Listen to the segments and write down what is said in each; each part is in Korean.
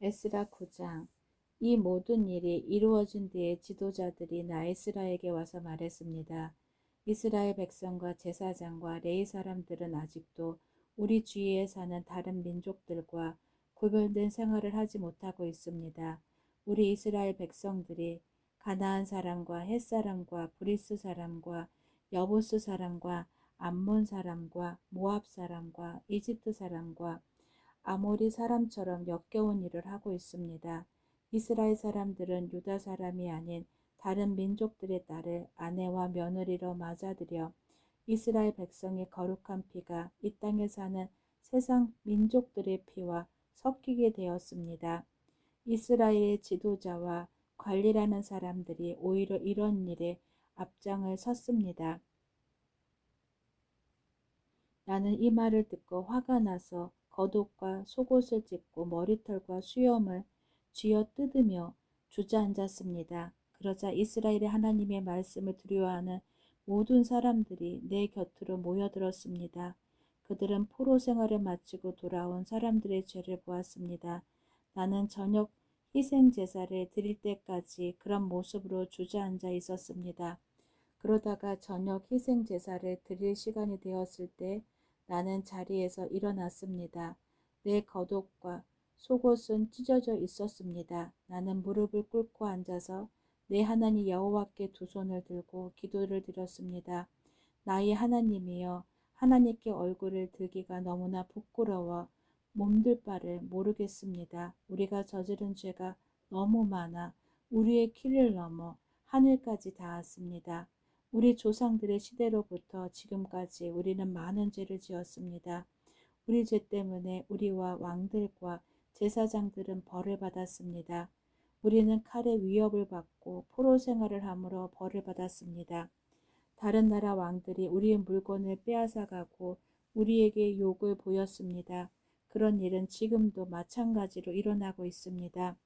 에스라 9장. 이 모든 일이 이루어진 뒤에 지도자들이 나에스라에게 와서 말했습니다. 이스라엘 백성과 제사장과 레위 사람들은 아직도 우리 주위에 사는 다른 민족들과 구별된 생활을 하지 못하고 있습니다. 우리 이스라엘 백성들이 가나안 사람과 헷 사람과 브리스 사람과 여부스 사람과 암몬 사람과 모압 사람과 이집트 사람과 아모리 사람처럼 역겨운 일을 하고 있습니다. 이스라엘 사람들은 유다 사람이 아닌 다른 민족들의 딸을 아내와 며느리로 맞아들여 이스라엘 백성의 거룩한 피가 이 땅에 사는 세상 민족들의 피와 섞이게 되었습니다. 이스라엘의 지도자와 관리라는 사람들이 오히려 이런 일에 앞장을 섰습니다. 나는 이 말을 듣고 화가 나서 겉옷과 속옷을 찢고 머리털과 수염을 쥐어 뜯으며 주저앉았습니다. 그러자 이스라엘의 하나님의 말씀을 두려워하는 모든 사람들이 내 곁으로 모여들었습니다. 그들은 포로 생활을 마치고 돌아온 사람들의 죄를 보았습니다. 나는 저녁 희생 제사를 드릴 때까지 그런 모습으로 주저앉아 있었습니다. 그러다가 저녁 희생 제사를 드릴 시간이 되었을 때 나는 자리에서 일어났습니다. 내 겉옷과 속옷은 찢어져 있었습니다. 나는 무릎을 꿇고 앉아서 내 하나님 여호와께 두 손을 들고 기도를 드렸습니다. 나의 하나님이여, 하나님께 얼굴을 들기가 너무나 부끄러워 몸둘 바를 모르겠습니다. 우리가 저지른 죄가 너무 많아 우리의 키를 넘어 하늘까지 닿았습니다. 우리 조상들의 시대로부터 지금까지 우리는 많은 죄를 지었습니다. 우리 죄 때문에 우리와 왕들과 제사장들은 벌을 받았습니다. 우리는 칼의 위협을 받고 포로 생활을 함으로 벌을 받았습니다. 다른 나라 왕들이 우리의 물건을 빼앗아가고 우리에게 욕을 보였습니다. 그런 일은 지금도 마찬가지로 일어나고 있습니다.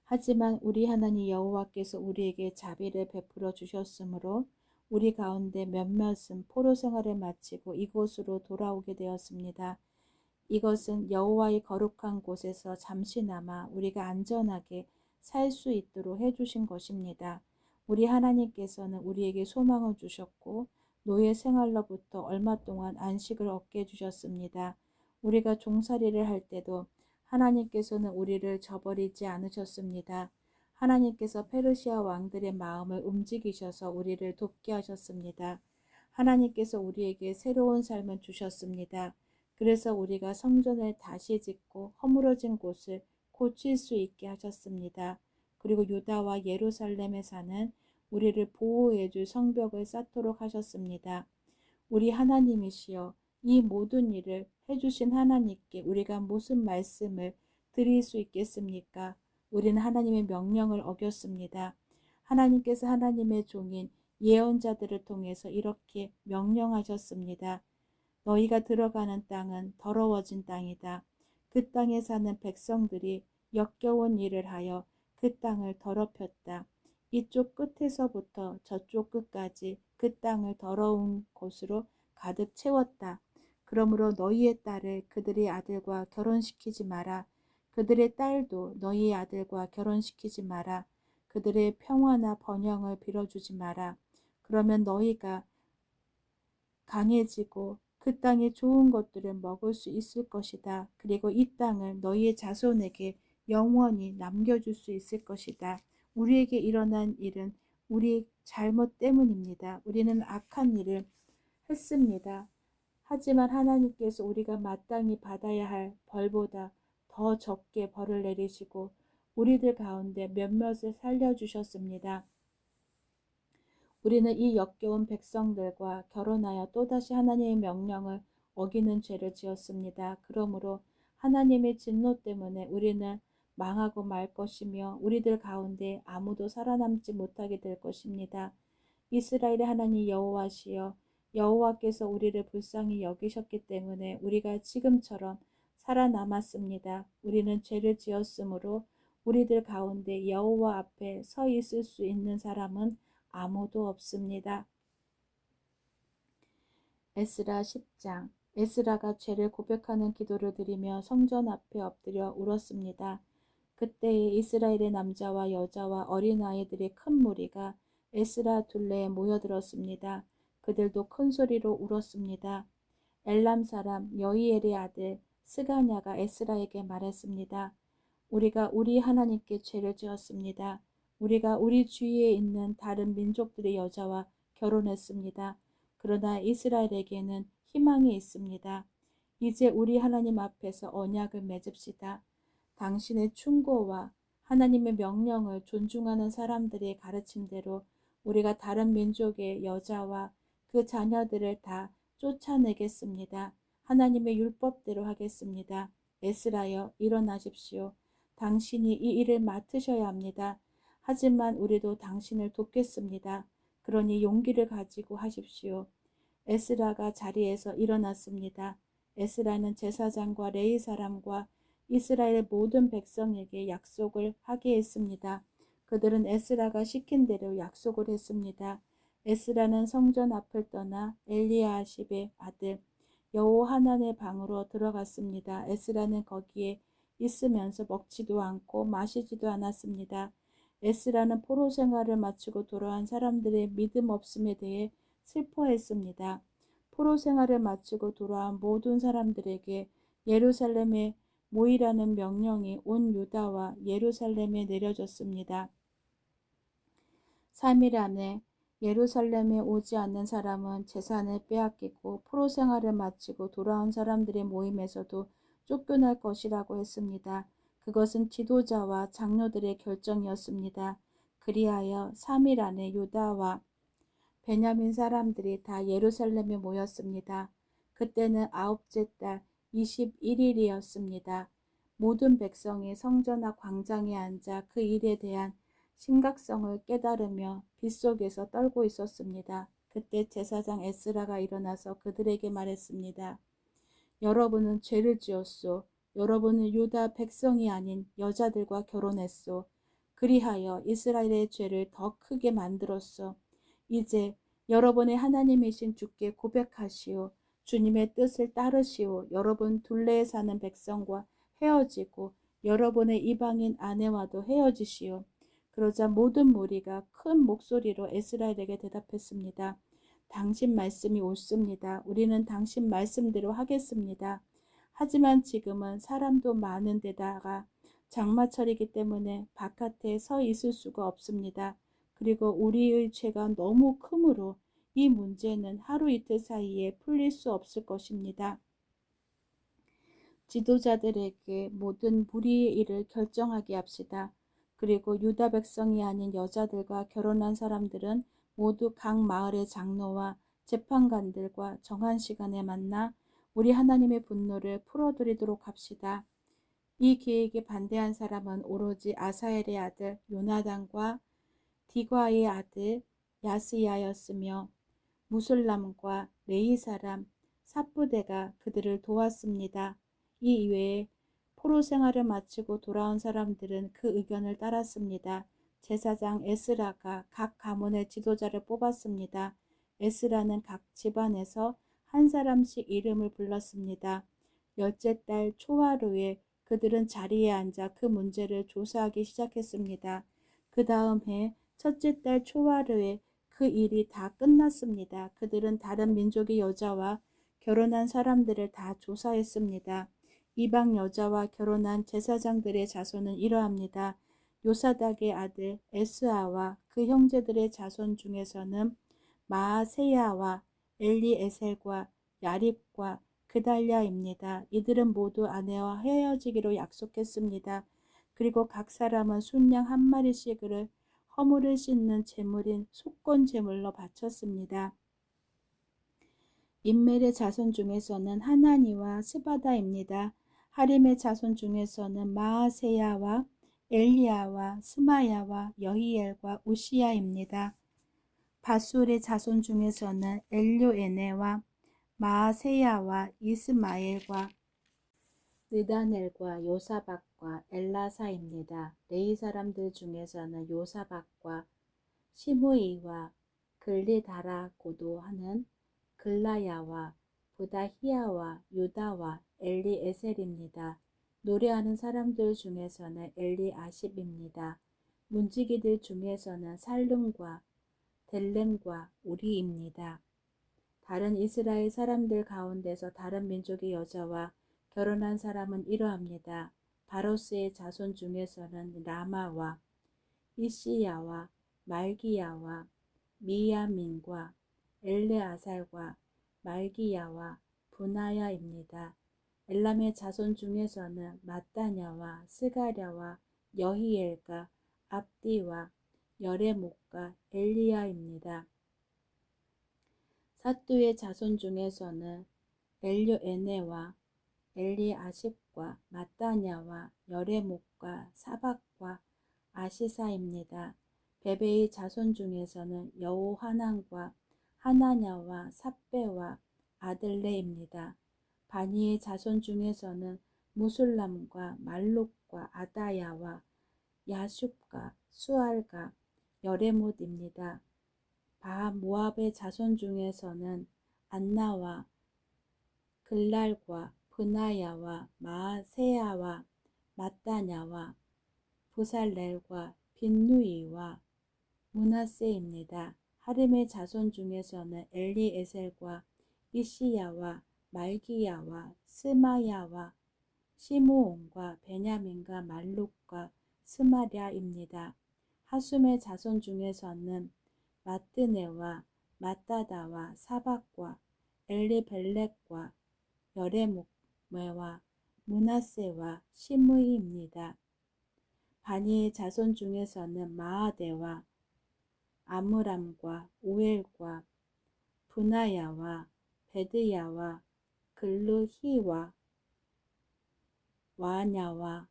하지만 우리 하나님 여호와께서 우리에게 자비를 베풀어 주셨으므로 우리 가운데 몇몇은 포로 생활을 마치고 이곳으로 돌아오게 되었습니다. 이것은 여호와의 거룩한 곳에서 잠시나마 우리가 안전하게 살 수 있도록 해주신 것입니다. 우리 하나님께서는 우리에게 소망을 주셨고 노예 생활로부터 얼마 동안 안식을 얻게 해주셨습니다. 우리가 종살이를 할 때도 하나님께서는 우리를 저버리지 않으셨습니다. 하나님께서 페르시아 왕들의 마음을 움직이셔서 우리를 돕게 하셨습니다. 하나님께서 우리에게 새로운 삶을 주셨습니다. 그래서 우리가 성전을 다시 짓고 허물어진 곳을 고칠 수 있게 하셨습니다. 그리고 유다와 예루살렘에 사는 우리를 보호해 줄 성벽을 쌓도록 하셨습니다. 우리 하나님이시여, 이 모든 일을 해주신 하나님께 우리가 무슨 말씀을 드릴 수 있겠습니까? 우리는 하나님의 명령을 어겼습니다. 하나님께서 하나님의 종인 예언자들을 통해서 이렇게 명령하셨습니다. 너희가 들어가는 땅은 더러워진 땅이다. 그 땅에 사는 백성들이 역겨운 일을 하여 그 땅을 더럽혔다. 이쪽 끝에서부터 저쪽 끝까지 그 땅을 더러운 곳으로 가득 채웠다. 그러므로 너희의 딸을 그들의 아들과 결혼시키지 마라. 그들의 딸도 너희의 아들과 결혼시키지 마라. 그들의 평화나 번영을 빌어주지 마라. 그러면 너희가 강해지고 그 땅의 좋은 것들을 먹을 수 있을 것이다. 그리고 이 땅을 너희의 자손에게 영원히 남겨줄 수 있을 것이다. 우리에게 일어난 일은 우리 잘못 때문입니다. 우리는 악한 일을 했습니다. 하지만 하나님께서 우리가 마땅히 받아야 할 벌보다 더 적게 벌을 내리시고 우리들 가운데 몇몇을 살려주셨습니다. 우리는 이 역겨운 백성들과 결혼하여 또다시 하나님의 명령을 어기는 죄를 지었습니다. 그러므로 하나님의 진노 때문에 우리는 망하고 말 것이며 우리들 가운데 아무도 살아남지 못하게 될 것입니다. 이스라엘의 하나님 여호와시여, 여호와께서 우리를 불쌍히 여기셨기 때문에 우리가 지금처럼 살아남았습니다. 우리는 죄를 지었으므로 우리들 가운데 여호와 앞에 서 있을 수 있는 사람은 아무도 없습니다. 에스라 10장. 에스라가 죄를 고백하는 기도를 드리며 성전 앞에 엎드려 울었습니다. 그때에 이스라엘의 남자와 여자와 어린아이들의 큰 무리가 에스라 둘레에 모여들었습니다. 그들도 큰 소리로 울었습니다. 엘람 사람 여이엘의 아들 스가냐가 에스라에게 말했습니다. 우리가 우리 하나님께 죄를 지었습니다. 우리가 우리 주위에 있는 다른 민족들의 여자와 결혼했습니다. 그러나 이스라엘에게는 희망이 있습니다. 이제 우리 하나님 앞에서 언약을 맺읍시다. 당신의 충고와 하나님의 명령을 존중하는 사람들의 가르침대로 우리가 다른 민족의 여자와 그 자녀들을 다 쫓아내겠습니다. 하나님의 율법대로 하겠습니다. 에스라여, 일어나십시오. 당신이 이 일을 맡으셔야 합니다. 하지만 우리도 당신을 돕겠습니다. 그러니 용기를 가지고 하십시오. 에스라가 자리에서 일어났습니다. 에스라는 제사장과 레위 사람과 이스라엘 모든 백성에게 약속을 하게 했습니다. 그들은 에스라가 시킨 대로 약속을 했습니다. 에스라는 성전 앞을 떠나 엘리야십의 아들 여호하난의 방으로 들어갔습니다. 에스라는 거기에 있으면서 먹지도 않고 마시지도 않았습니다. 에스라는 포로 생활을 마치고 돌아온 사람들의 믿음 없음에 대해 슬퍼했습니다. 포로 생활을 마치고 돌아온 모든 사람들에게 예루살렘에 모이라는 명령이 온 유다와 예루살렘에 내려졌습니다. 3일 안에 예루살렘에 오지 않는 사람은 재산을 빼앗기고 포로 생활을 마치고 돌아온 사람들의 모임에서도 쫓겨날 것이라고 했습니다. 그것은 지도자와 장로들의 결정이었습니다. 그리하여 3일 안에 유다와 베냐민 사람들이 다 예루살렘에 모였습니다. 그때는 아홉째 달 21일이었습니다. 모든 백성이 성전 앞 광장에 앉아 그 일에 대한 심각성을 깨달으며 빗속에서 떨고 있었습니다. 그때 제사장 에스라가 일어나서 그들에게 말했습니다. 여러분은 죄를 지었소. 여러분은 유다 백성이 아닌 여자들과 결혼했소. 그리하여 이스라엘의 죄를 더 크게 만들었소. 이제 여러분의 하나님이신 주께 고백하시오. 주님의 뜻을 따르시오. 여러분 둘레에 사는 백성과 헤어지고 여러분의 이방인 아내와도 헤어지시오. 그러자 모든 무리가 큰 목소리로 에스라엘에게 대답했습니다. 당신 말씀이 옳습니다. 우리는 당신 말씀대로 하겠습니다. 하지만 지금은 사람도 많은 데다가 장마철이기 때문에 바깥에 서 있을 수가 없습니다. 그리고 우리의 죄가 너무 크므로 이 문제는 하루 이틀 사이에 풀릴 수 없을 것입니다. 지도자들에게 모든 무리의 일을 결정하게 합시다. 그리고 유다 백성이 아닌 여자들과 결혼한 사람들은 모두 각 마을의 장로와 재판관들과 정한 시간에 만나 우리 하나님의 분노를 풀어드리도록 합시다. 이 계획에 반대한 사람은 오로지 아사엘의 아들 요나단과 디과의 아들 야스야였으며 무술람과 레이 사람 삽부대가 그들을 도왔습니다. 이 이외에 포로 생활을 마치고 돌아온 사람들은 그 의견을 따랐습니다. 제사장 에스라가 각 가문의 지도자를 뽑았습니다. 에스라는 각 집안에서 한 사람씩 이름을 불렀습니다. 열째 달 초하루에 그들은 자리에 앉아 그 문제를 조사하기 시작했습니다. 그 다음 해 첫째 달 초하루에 그 일이 다 끝났습니다. 그들은 다른 민족의 여자와 결혼한 사람들을 다 조사했습니다. 이방 여자와 결혼한 제사장들의 자손은 이러합니다. 요사닥의 아들 에스아와 그 형제들의 자손 중에서는 마아세야와 엘리에셀과 야립과 그달랴입니다. 이들은 모두 아내와 헤어지기로 약속했습니다. 그리고 각 사람은 순양 한 마리씩을 허물을 씻는 제물인 속건 제물로 바쳤습니다. 인멜의 자손 중에서는 하나니와 스바다입니다. 하림의 자손 중에서는 마아세야와 엘리야와 스마야와 여히엘과 우시야입니다. 바술의 자손 중에서는 엘료에네와 마아세야와 이스마엘과 느다넬과 요사박과 엘라사입니다. 레위 사람들 중에서는 요사박과 시므이와 글리다라고도 하는 글라야와 부다히야와 유다와 엘리에셀입니다. 노래하는 사람들 중에서는 엘리아십입니다. 문지기들 중에서는 살룸과 델렘과 우리입니다. 다른 이스라엘 사람들 가운데서 다른 민족의 여자와 결혼한 사람은 이러합니다. 바로스의 자손 중에서는 라마와 이시야와 말기야와 미야민과 엘레아살과 말기야와 분하야입니다. 엘람의 자손 중에서는 마따냐와 스가랴와 여히엘과 압디와 여레목과 엘리야입니다. 삿두의 자손 중에서는 엘료에네와 엘리아십과 마따냐와 여레목과 사박과 아시사입니다. 베베의 자손 중에서는 여호하난과 하나냐와 삽베와 아들레입니다. 바니의 자손 중에서는 무술람과 말룩과 아다야와 야슈과 수알과 여레못입니다. 모압의 자손 중에서는 안나와 글랄과 브나야와 마세야와 마따냐와 부살렐과 빈누이와 문하세입니다. 하림의 자손 중에서는 엘리에셀과 이시야와 말기야와 스마야와 시므온과 베냐민과 말룩과 스마랴입니다. 하숨의 자손 중에서는 마뜨네와 마따다와 사박과 엘리벨렉과 여레목메와 문하세와 시므이입니다. 바니의 자손 중에서는 마아데와 아므람과 우엘과 분하야와 베드야와 글루히와 와냐와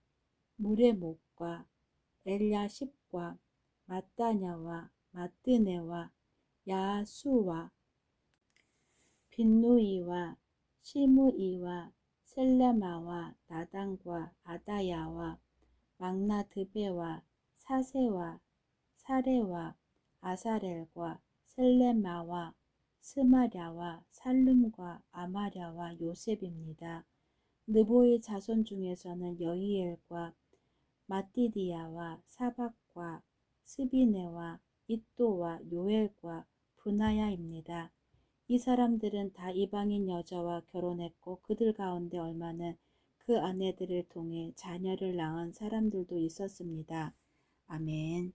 무레목과 엘야십과 마따냐와 마뜨네와 야수와 빈누이와 시므이와 셀레마와 나단과 아다야와 막나드베와 사세와 사레와 아사렐과 셀레마와 스마랴와 살룸과 아마랴와 요셉입니다. 느보의 자손 중에서는 여히엘과 마띠디야와 사박과 스비네와 잇도와 요엘과 분하야입니다. 이 사람들은 다 이방인 여자와 결혼했고 그들 가운데 얼마는 그 아내들을 통해 자녀를 낳은 사람들도 있었습니다. 아멘.